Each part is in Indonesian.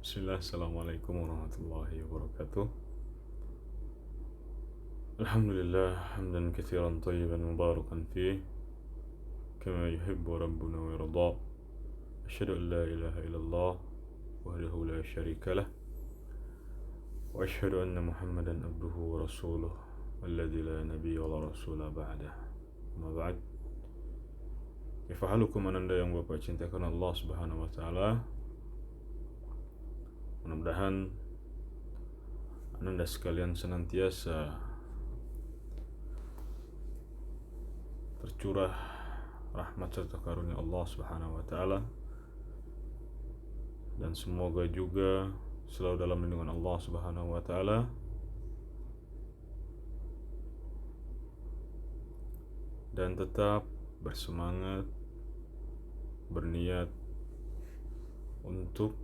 Bismillah, Assalamualaikum warahmatullahi wabarakatuh. Alhamdulillah, hamdan kathiran tayyiban mubarakan fih, kama yuhibbu rabbuna wa yarda. Asyhadu an la ilaha illallah wahdahu la syarika lah, wa asyhadu anna Muhammadan abduhu wa rasuluh, alladzi la nabiyya wa la rasula ba'dah. Amma ba'd. Kaifa halukum ananda yang Bapak cintakan Allah Subhanahu wa taala? Mudah-mudahan Ananda sekalian senantiasa tercurah rahmat serta karunia Allah Subhanahu wa taala, dan semoga juga selalu dalam lindungan Allah Subhanahu wa taala, dan tetap bersemangat berniat untuk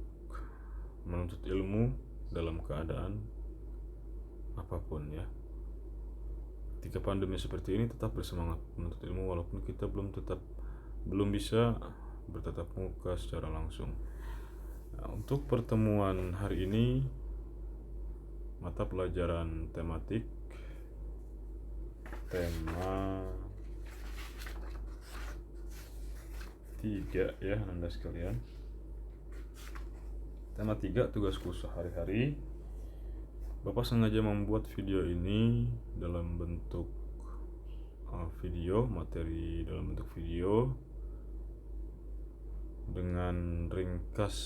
menuntut ilmu dalam keadaan apapun ya. Ketika pandemi seperti ini tetap bersemangat menuntut ilmu walaupun kita belum bisa bertatap muka secara langsung. Nah, untuk pertemuan hari ini mata pelajaran tematik tema 3 ya Anda sekalian. Tema 3, tugasku sehari-hari. Bapak sengaja membuat video ini dalam bentuk materi dalam bentuk video dengan ringkas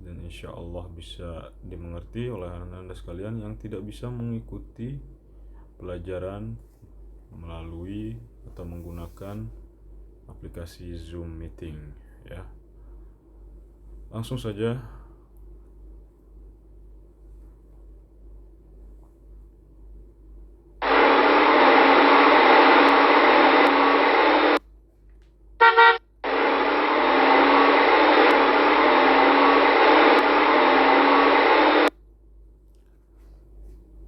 dan insya Allah bisa dimengerti oleh Anda sekalian yang tidak bisa mengikuti pelajaran melalui atau menggunakan aplikasi Zoom Meeting ya. Langsung saja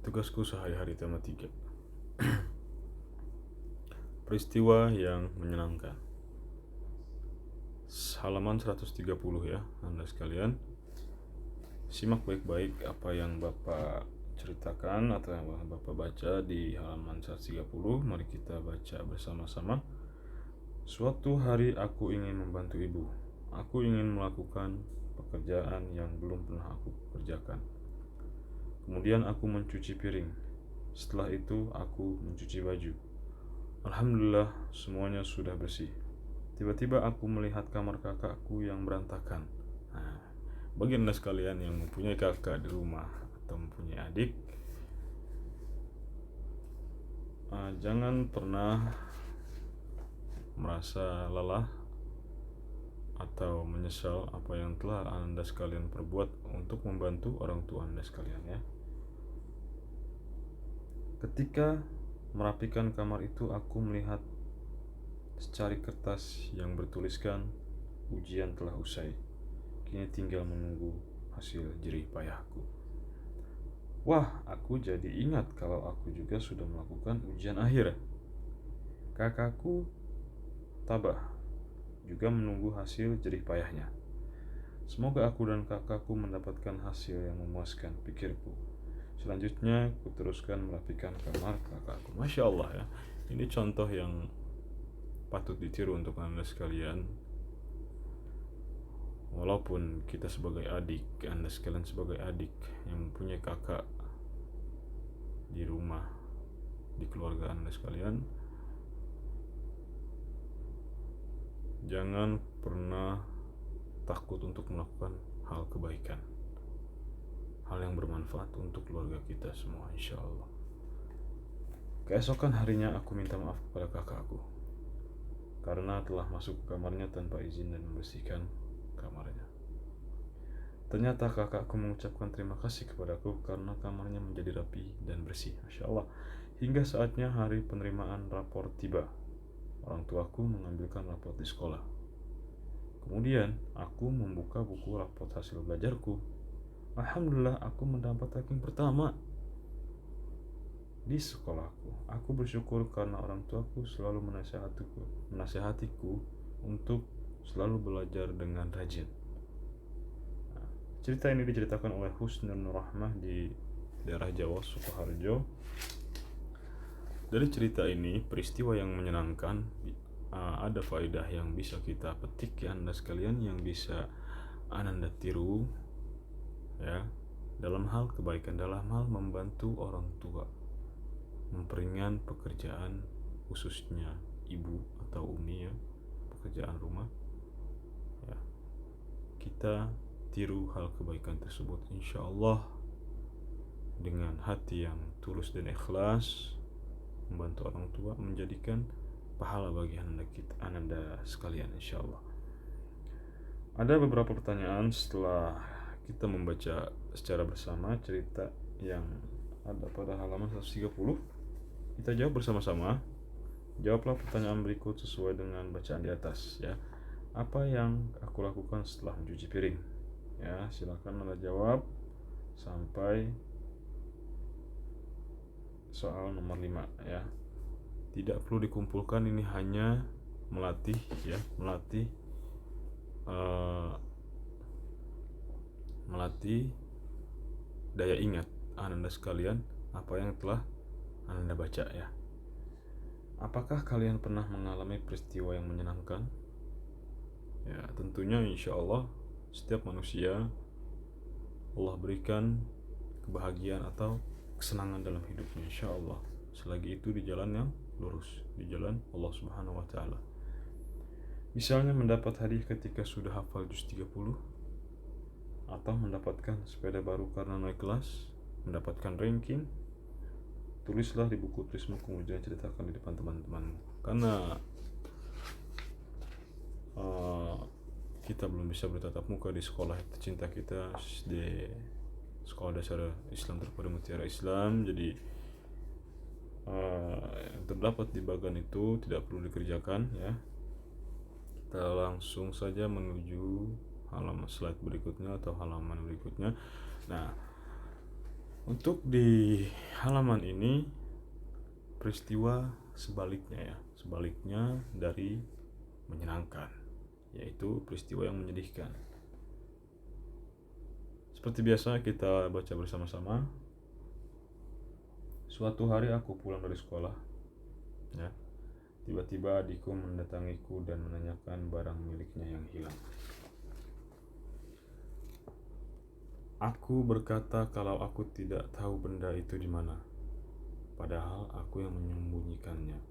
tugasku sehari-hari tema 3. Peristiwa yang menyenangkan. Halaman 130 ya Anda sekalian. Simak baik-baik apa yang Bapak ceritakan atau yang Bapak baca di halaman 130. Mari kita baca bersama-sama. Suatu hari aku ingin membantu ibu. Aku ingin melakukan pekerjaan yang belum pernah aku kerjakan. Kemudian aku mencuci piring. Setelah itu aku mencuci baju. Alhamdulillah semuanya sudah bersih. Tiba-tiba aku melihat kamar kakakku yang berantakan. Nah, bagi Anda sekalian yang mempunyai kakak di rumah atau mempunyai adik, jangan pernah merasa lelah atau menyesal apa yang telah Anda sekalian perbuat untuk membantu orang tua Anda sekalian ya. Ketika merapikan kamar itu, aku melihat secari kertas yang bertuliskan ujian telah usai. Kini tinggal menunggu hasil jerih payahku. Wah, aku jadi ingat kalau aku juga sudah melakukan ujian akhir. Kakakku tabah juga menunggu hasil jerih payahnya. Semoga aku dan kakakku mendapatkan hasil yang memuaskan, pikirku. Selanjutnya aku teruskan merapikan kamar kakakku. Masya Allah ya. Ini contoh yang patut ditiru untuk Anda sekalian. Walaupun kita sebagai adik, Anda sekalian sebagai adik yang mempunyai kakak di rumah, di keluarga Anda sekalian, jangan pernah takut untuk melakukan hal kebaikan, hal yang bermanfaat untuk keluarga kita semua insya Allah. Keesokan harinya aku minta maaf kepada kakakku karena telah masuk ke kamarnya tanpa izin dan membersihkan kamarnya. Ternyata kakakku mengucapkan terima kasih kepadaku karena kamarnya menjadi rapi dan bersih. Masya Allah. Hingga saatnya hari penerimaan rapor tiba. Orang tuaku mengambilkan rapor di sekolah. Kemudian aku membuka buku rapor hasil belajarku. Alhamdulillah aku mendapat ranking pertama di sekolahku. Aku bersyukur karena orang tuaku selalu menasihatiku untuk selalu belajar dengan rajin. Cerita ini diceritakan oleh Husnul Rahmah di daerah Jawa, Sukoharjo. Dari cerita ini, peristiwa yang menyenangkan, ada faedah yang bisa kita petik ya Anda sekalian, yang bisa Anda tiru ya, dalam hal kebaikan, dalam hal membantu orang tua, memperingan pekerjaan, khususnya ibu atau umi ya, pekerjaan rumah ya. Kita tiru hal kebaikan tersebut, insya Allah dengan hati yang tulus dan ikhlas, membantu orang tua, menjadikan pahala bagi anda sekalian, insya Allah. Ada beberapa pertanyaan setelah kita membaca secara bersama cerita yang ada pada halaman 130. Kita jawab bersama-sama. Jawablah pertanyaan berikut sesuai dengan bacaan di atas ya. Apa yang aku lakukan setelah mencuci piring? Ya, silakan Anda jawab sampai soal nomor 5 ya. Tidak perlu dikumpulkan, ini hanya melatih ya, melatih daya ingat Anda sekalian apa yang telah Anda baca ya. Apakah kalian pernah mengalami peristiwa yang menyenangkan? Ya, tentunya insya Allah setiap manusia Allah berikan kebahagiaan atau kesenangan dalam hidupnya, insya Allah, selagi itu di jalan yang lurus, di jalan Allah Subhanahu wa Ta'ala. Misalnya mendapat hadiah ketika sudah hafal juz 30, atau mendapatkan sepeda baru karena naik kelas, mendapatkan ranking. Tulislah di buku tulismu, kemudian ceritakan di depan teman-teman, karena kita belum bisa bertatap muka di sekolah tercinta kita, di Sekolah Dasar Islam Terpadu Mutiara Islam. Jadi yang terdapat di bagan itu tidak perlu dikerjakan ya. Kita langsung saja menuju halaman slide berikutnya atau halaman berikutnya. Nah, untuk di halaman ini peristiwa sebaliknya ya, sebaliknya dari menyenangkan, yaitu peristiwa yang menyedihkan. Seperti biasa kita baca bersama-sama. Suatu hari aku pulang dari sekolah ya. Tiba-tiba adikku mendatangiku dan menanyakan barang miliknya yang hilang. Aku berkata kalau aku tidak tahu benda itu di mana. Padahal aku yang menyembunyikannya.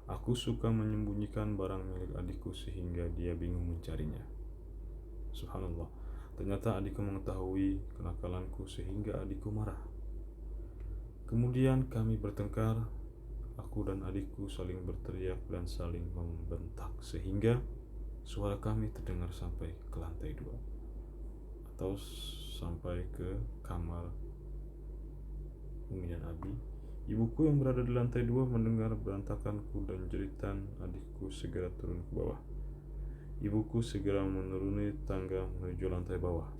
Aku suka menyembunyikan barang milik adikku sehingga dia bingung mencarinya. Subhanallah. Ternyata adikku mengetahui kenakalanku sehingga adikku marah. Kemudian kami bertengkar. Aku dan adikku saling berteriak dan saling membentak sehingga suara kami terdengar sampai ke lantai 2 atau sampai ke kamar Umi dan Abi. Ibuku yang berada di lantai 2 mendengar berantakanku dan jeritan adikku segera turun ke bawah. Ibuku segera menuruni tangga menuju lantai bawah.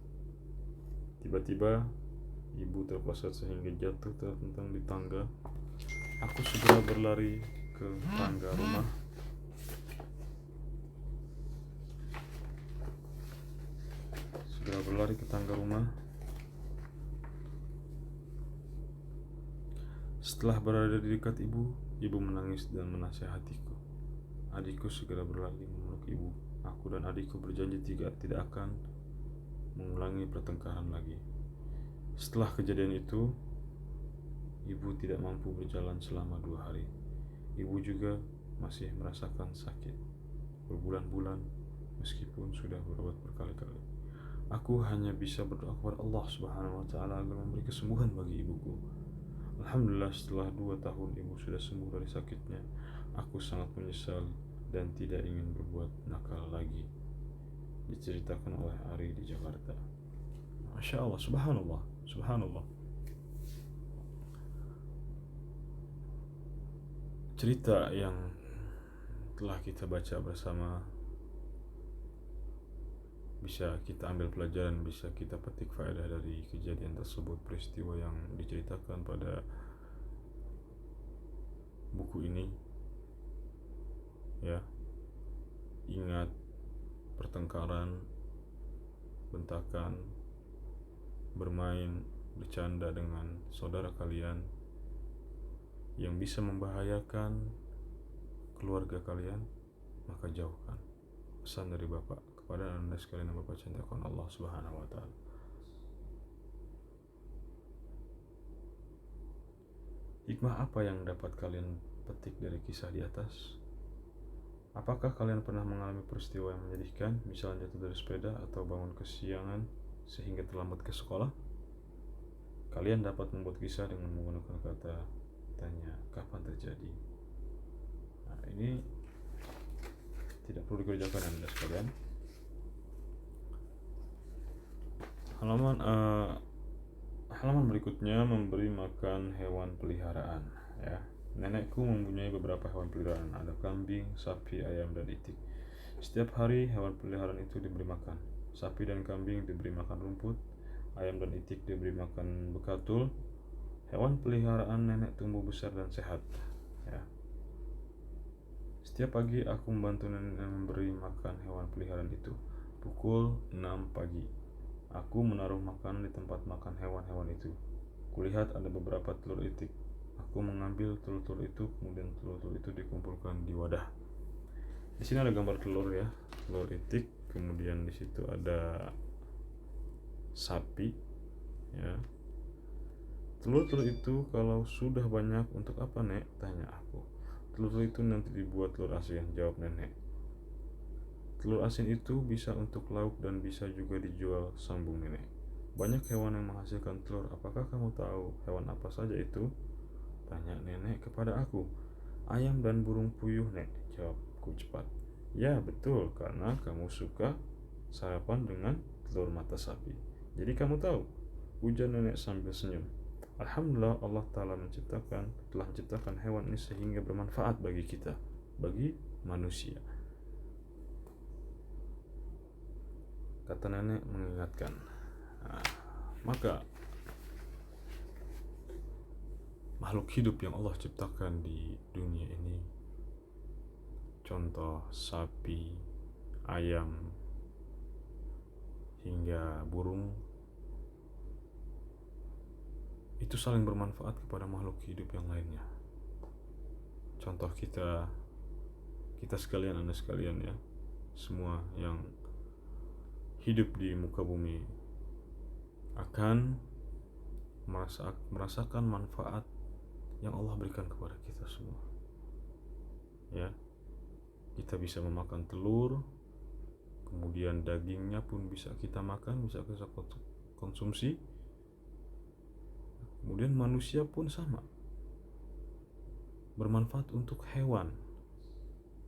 Tiba-tiba ibu terpleset sehingga jatuh terlentang di tangga. Aku segera berlari ke tangga rumah. Setelah berada di dekat ibu, ibu menangis dan menasihatiku. Adikku segera berlari memeluk ibu. Aku dan adikku berjanji tidak akan mengulangi pertengkaran lagi. Setelah kejadian itu, ibu tidak mampu berjalan selama 2 hari. Ibu juga masih merasakan sakit berbulan-bulan meskipun sudah berobat berkali-kali. Aku hanya bisa berdoa kepada Allah Subhanahu wa Ta'ala agar memberi kesembuhan bagi ibuku. Alhamdulillah, setelah 2 tahun ibu sudah sembuh dari sakitnya. Aku sangat menyesal dan tidak ingin berbuat nakal lagi. Diceritakan oleh Ari di Jakarta. Masya Allah, subhanallah, subhanallah. Cerita yang telah kita baca bersama bisa kita ambil pelajaran, bisa kita petik faedah dari kejadian tersebut, peristiwa yang diceritakan pada buku ini ya. Ingat pertengkaran, bentakan, bermain, bercanda dengan saudara kalian yang bisa membahayakan keluarga kalian, maka jauhkan. Pesan dari Bapak kepada Anda sekalian yang Bapak cintakan Allah Subhanahu wa taala. Hikmah apa yang dapat kalian petik dari kisah di atas? Apakah kalian pernah mengalami peristiwa yang menyedihkan, misalnya jatuh dari sepeda atau bangun kesiangan sehingga terlambat ke sekolah? Kalian dapat membuat kisah dengan menggunakan kata tanya kapan terjadi. Nah, ini tidak perlu dikerjakan Anda sekalian. Halaman berikutnya memberi makan hewan peliharaan. Ya, nenekku mempunyai beberapa hewan peliharaan. Ada kambing, sapi, ayam, dan itik. Setiap hari hewan peliharaan itu diberi makan. Sapi dan kambing diberi makan rumput, ayam dan itik diberi makan bekatul. Hewan peliharaan nenek tumbuh besar dan sehat. Ya. Setiap pagi aku membantu nenek memberi makan hewan peliharaan itu. Pukul 6 pagi, aku menaruh makanan di tempat makan hewan-hewan itu. Kulihat ada beberapa telur itik. Aku mengambil telur-telur itu, kemudian telur-telur itu dikumpulkan di wadah. Di sini ada gambar telur ya, telur itik. Kemudian di situ ada sapi. Ya. Telur-telur itu kalau sudah banyak untuk apa, Nek? Tanya aku. Telur itu nanti dibuat telur asin, jawab nenek. Telur asin itu bisa untuk lauk dan bisa juga dijual, sambung nenek. Banyak hewan yang menghasilkan telur. Apakah kamu tahu hewan apa saja itu? Tanya nenek kepada aku. Ayam dan burung puyuh, Nek, jawabku cepat. Ya betul, karena kamu suka sarapan dengan telur mata sapi. Jadi kamu tahu, ujar nenek sambil senyum. Alhamdulillah, Allah telah menciptakan hewan ini sehingga bermanfaat bagi kita, bagi manusia. Kata nenek mengingatkan. Maka makhluk hidup yang Allah ciptakan di dunia ini, contoh sapi, ayam, hingga burung, itu saling bermanfaat kepada makhluk hidup yang lainnya. Contoh kita sekalian, Anda sekalian ya, semua yang hidup di muka bumi akan merasakan manfaat yang Allah berikan kepada kita semua. Ya, kita bisa memakan telur, kemudian dagingnya pun bisa kita makan, bisa kita konsumsi. Kemudian manusia pun sama, bermanfaat untuk hewan,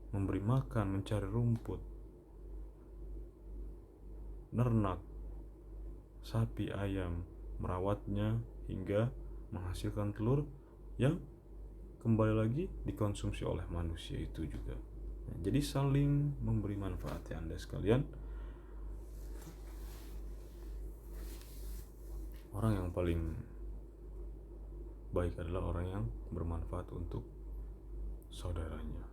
memberi makan, mencari rumput, nernak sapi, ayam, merawatnya hingga menghasilkan telur yang kembali lagi dikonsumsi oleh manusia itu juga. Jadi saling memberi manfaat ya Anda sekalian. Orang yang paling baik adalah orang yang bermanfaat untuk saudaranya.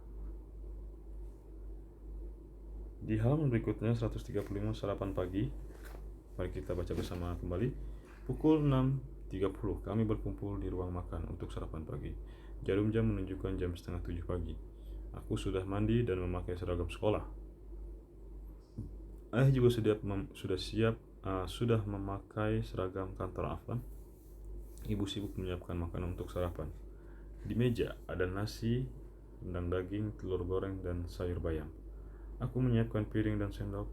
Di halaman berikutnya 135, sarapan pagi. Mari kita baca bersama kembali. Pukul 6.30 kami berkumpul di ruang makan untuk sarapan pagi. Jarum jam menunjukkan jam 6:30 pagi. Aku sudah mandi dan memakai seragam sekolah. Ayah juga sudah memakai seragam kantor Afwan. Ibu sibuk menyiapkan makanan untuk sarapan. Di meja ada nasi, rendang daging, telur goreng, dan sayur bayam. Aku menyiapkan piring dan sendok.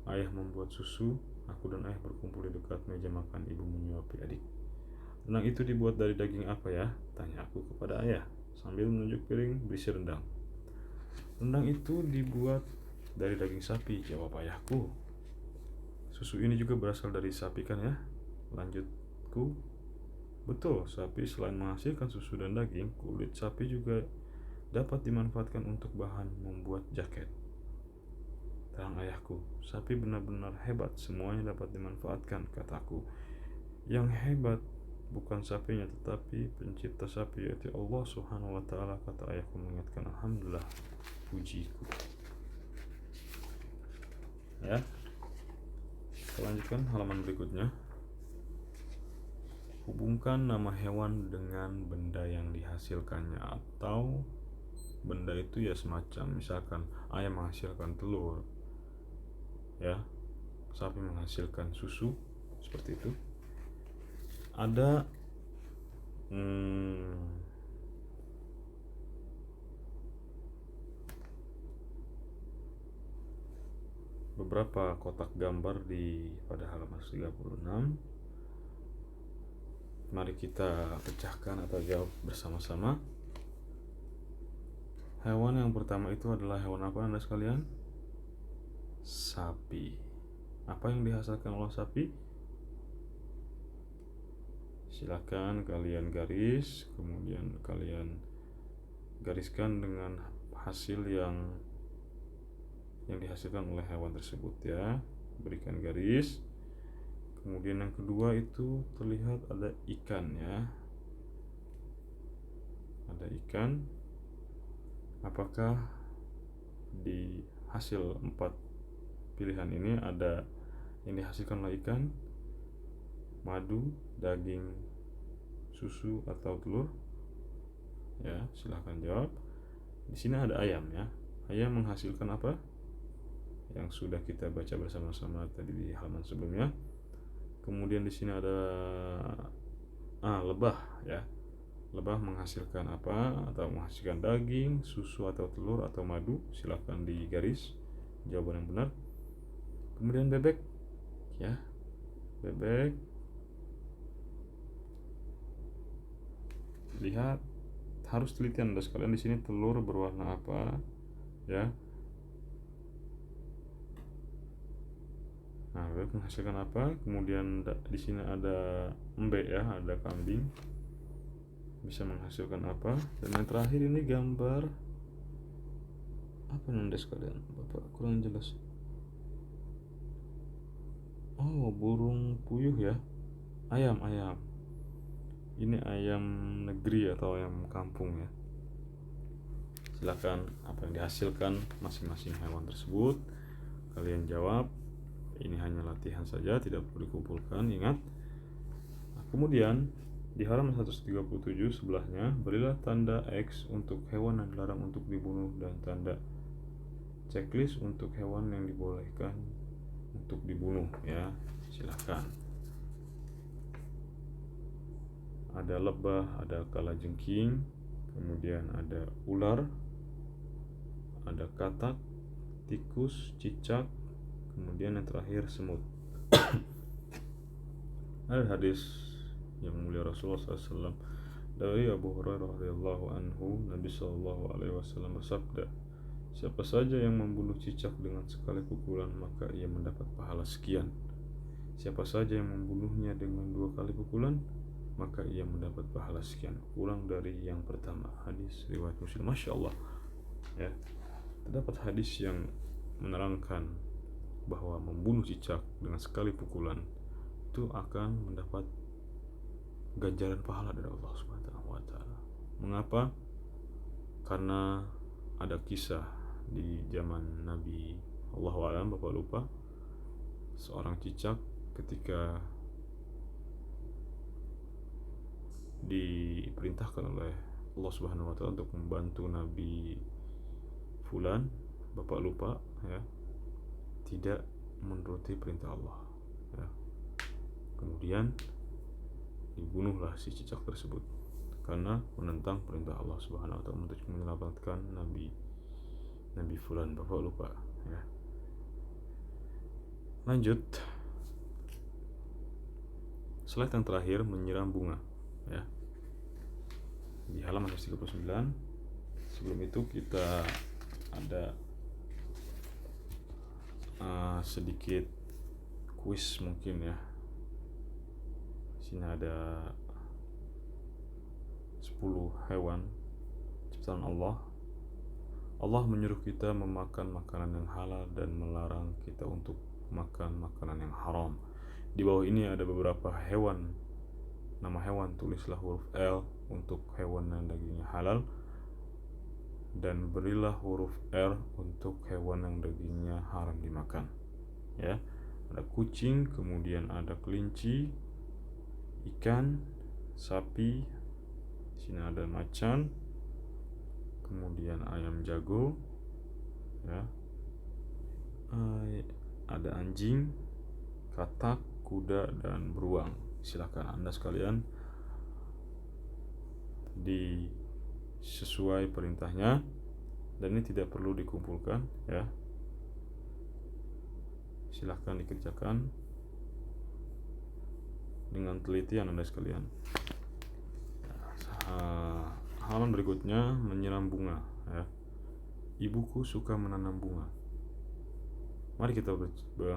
Ayah membuat susu. Aku dan ayah berkumpul di dekat meja makan. Ibu menyuapi adik. Rendang itu dibuat dari daging apa ya? Tanya aku kepada ayah sambil menunjuk piring berisi rendang. Rendang itu dibuat dari daging sapi, jawab ayahku. Susu ini juga berasal dari sapi kan ya? Lanjutku. Betul, sapi selain menghasilkan susu dan daging, kulit sapi juga dapat dimanfaatkan untuk bahan membuat jaket. Terang ayahku, sapi benar-benar hebat, semuanya dapat dimanfaatkan, kataku. Yang hebat bukan sapinya tetapi pencipta sapi, yaitu Allah Subhanahu wa taala, kata ayahku mengingatkan. Alhamdulillah, pujiku. Ya. Kita lanjutkan halaman berikutnya. Hubungkan nama hewan dengan benda yang dihasilkannya, atau benda itu ya semacam misalkan ayam menghasilkan telur, ya, sapi menghasilkan susu, seperti itu. Ada beberapa kotak gambar pada halaman 36. Mari kita pecahkan atau jawab bersama-sama. Hewan yang pertama itu adalah hewan apa Anda sekalian? Sapi. Apa yang dihasilkan oleh sapi? Silakan kalian garis, kemudian kalian gariskan dengan hasil yang dihasilkan oleh hewan tersebut, ya. Berikan garis. Kemudian yang kedua itu terlihat ada ikan, ya. Ada ikan. Apakah di hasil 4 pilihan ini ada yang dihasilkan oleh ikan, madu, daging, susu, atau telur? Ya, silahkan jawab. Di sini ada ayam, ya. Ayam menghasilkan apa? Yang sudah kita baca bersama-sama tadi di halaman sebelumnya. Kemudian di sini ada lebah, ya. Lebah menghasilkan apa? Atau menghasilkan daging, susu, atau telur, atau madu? Silahkan digaris jawaban yang benar. Kemudian bebek, ya. Bebek, lihat, harus teliti Anda sekalian di sini telur berwarna apa, ya. Nah, bebek menghasilkan apa? Kemudian di sini ada embe, ya, ada kambing, bisa menghasilkan apa? Dan yang terakhir ini gambar apa Anda sekalian? Bapak kurang jelas. Oh, burung puyuh, ya. Ayam. Ini ayam negeri atau ayam kampung, ya. Silakan apa yang dihasilkan masing-masing hewan tersebut kalian jawab. Ini hanya latihan saja, tidak perlu dikumpulkan, ingat. Nah, kemudian di halaman 137 sebelahnya, berilah tanda X untuk hewan yang dilarang untuk dibunuh dan tanda checklist untuk hewan yang dibolehkan untuk dibunuh, ya. Silahkan. Ada lebah, ada kalajengking, kemudian ada ular, ada katak, tikus, cicak, kemudian yang terakhir semut. Ada hadis yang mulia Rasulullah SAW dari Abu Hurairah radhiyallahu anhu, Nabi SAW bersabda, siapa saja yang membunuh cicak dengan sekali pukulan maka ia mendapat pahala sekian. Siapa saja yang membunuhnya dengan 2 kali pukulan maka ia mendapat pahala sekian, kurang dari yang pertama. Hadis riwayat Muslim. Masya Allah, ya. Terdapat hadis yang menerangkan bahwa membunuh cicak dengan sekali pukulan itu akan mendapat ganjaran pahala dari Allah Subhanahu wa taala. Mengapa? Karena ada kisah di zaman Nabi, Allahu a'lam, Bapak lupa, seorang cicak ketika diperintahkan oleh Allah Subhanahu wa taala untuk membantu Nabi fulan, Bapak lupa, ya, tidak menuruti perintah Allah, ya. Kemudian dibunuhlah si cicak tersebut karena menentang perintah Allah Subhanahu wa taala untuk menyelamatkan Nabi fulan, Bapak lupa, ya. Lanjut. Slide yang terakhir, menyiram bunga, ya. Di halaman 139. Sebelum itu kita ada sedikit kuis mungkin, ya. Sini ada 10 hewan ciptaan Allah. Allah menyuruh kita memakan makanan yang halal dan melarang kita untuk makan makanan yang haram. Di bawah ini ada beberapa hewan. Nama hewan tulislah huruf L untuk hewan yang dagingnya halal, dan berilah huruf R untuk hewan yang dagingnya haram dimakan, ya. Ada kucing, kemudian ada kelinci, ikan, sapi, di sini ada macan, kemudian ayam jago, ya, ada anjing, katak, kuda, dan beruang. Silakan Anda sekalian sesuai perintahnya, dan ini tidak perlu dikumpulkan, ya. Silahkan dikerjakan dengan teliti Anda sekalian. Halaman berikutnya, menyiram bunga, ya. Ibuku suka menanam bunga. Mari kita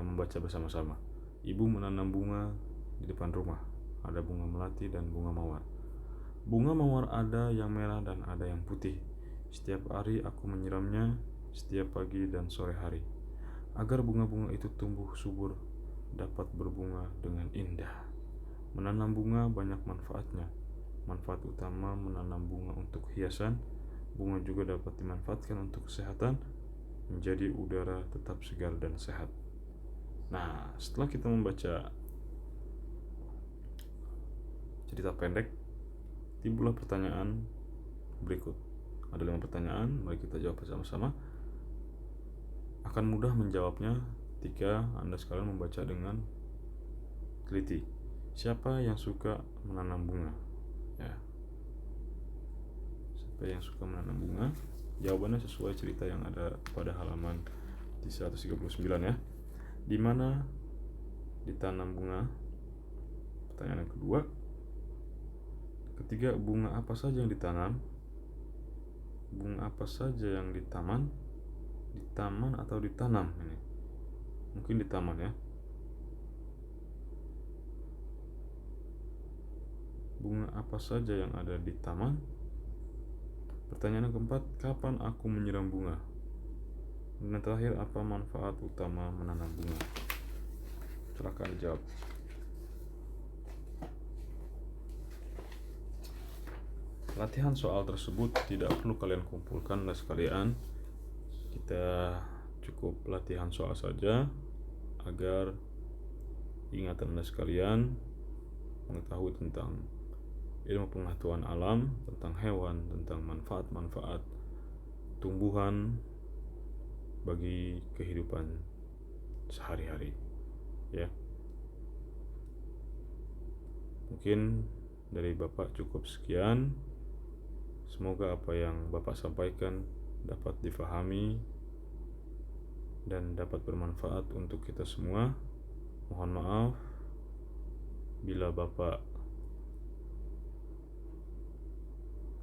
membaca bersama-sama. Ibu menanam bunga di depan rumah. Ada bunga melati dan bunga mawar. Bunga mawar ada yang merah dan ada yang putih. Setiap hari aku menyiramnya, setiap pagi dan sore hari, agar bunga-bunga itu tumbuh subur, dapat berbunga dengan indah. Menanam bunga banyak manfaatnya. Manfaat utama menanam bunga untuk hiasan. Bunga juga dapat dimanfaatkan untuk kesehatan, menjadi udara tetap segar dan sehat. Nah, setelah kita membaca cerita pendek, timbullah pertanyaan berikut. Ada 5 pertanyaan, mari kita jawab bersama-sama. Akan mudah menjawabnya ketika Anda sekalian membaca dengan teliti. Siapa yang suka menanam bunga? Ya. Siapa yang suka menanam bunga? Jawabannya sesuai cerita yang ada pada halaman 139, ya. Di mana ditanam bunga? Pertanyaan yang kedua. Ketiga, bunga apa saja yang ditanam? Bunga apa saja yang di taman atau ditanam ini? Mungkin di taman, ya. Bunga apa saja yang ada di taman? Pertanyaan yang keempat, kapan aku menyiram bunga? Dan yang terakhir, apa manfaat utama menanam bunga? Silakan dijawab. Latihan soal tersebut tidak perlu kalian kumpulkan sekalian. Kita cukup latihan soal saja agar ingatan Anda sekalian mengetahui tentang ilmu pengetahuan alam, tentang hewan, tentang manfaat-manfaat tumbuhan bagi kehidupan sehari-hari, ya. Mungkin dari Bapak cukup sekian. Semoga apa yang Bapak sampaikan dapat difahami dan dapat bermanfaat untuk kita semua. Mohon maaf bila Bapak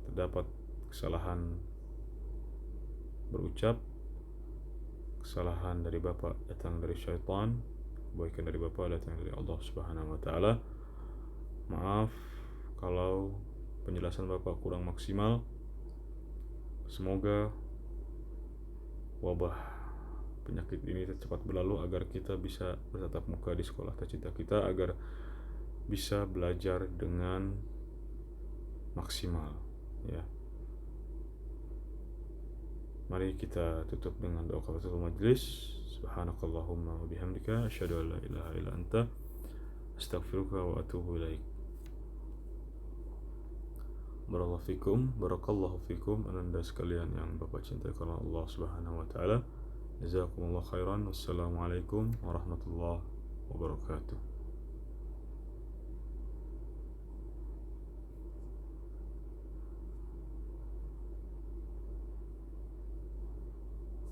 terdapat kesalahan berucap. Kesalahan dari Bapak datang dari syaitan, kebaikan dari Bapak datang dari Allah Subhanahu wa taala. Maaf kalau penjelasan Bapak kurang maksimal. Semoga wabah penyakit ini cepat berlalu agar kita bisa bertatap muka di sekolah tercinta kita, agar bisa belajar dengan maksimal, ya. Mari kita tutup dengan doa kafaratul majlis. Subhanakallahumma wa bihamdika asyhadu an la ilaha illa anta astaghfiruka wa atubu ilaik. Barakallahu fikum Anda sekalian yang Bapak cintai karena Allah Subhanahu wa taala. Jazakumullah khairan. Wassalamualaikum warahmatullahi wabarakatuh.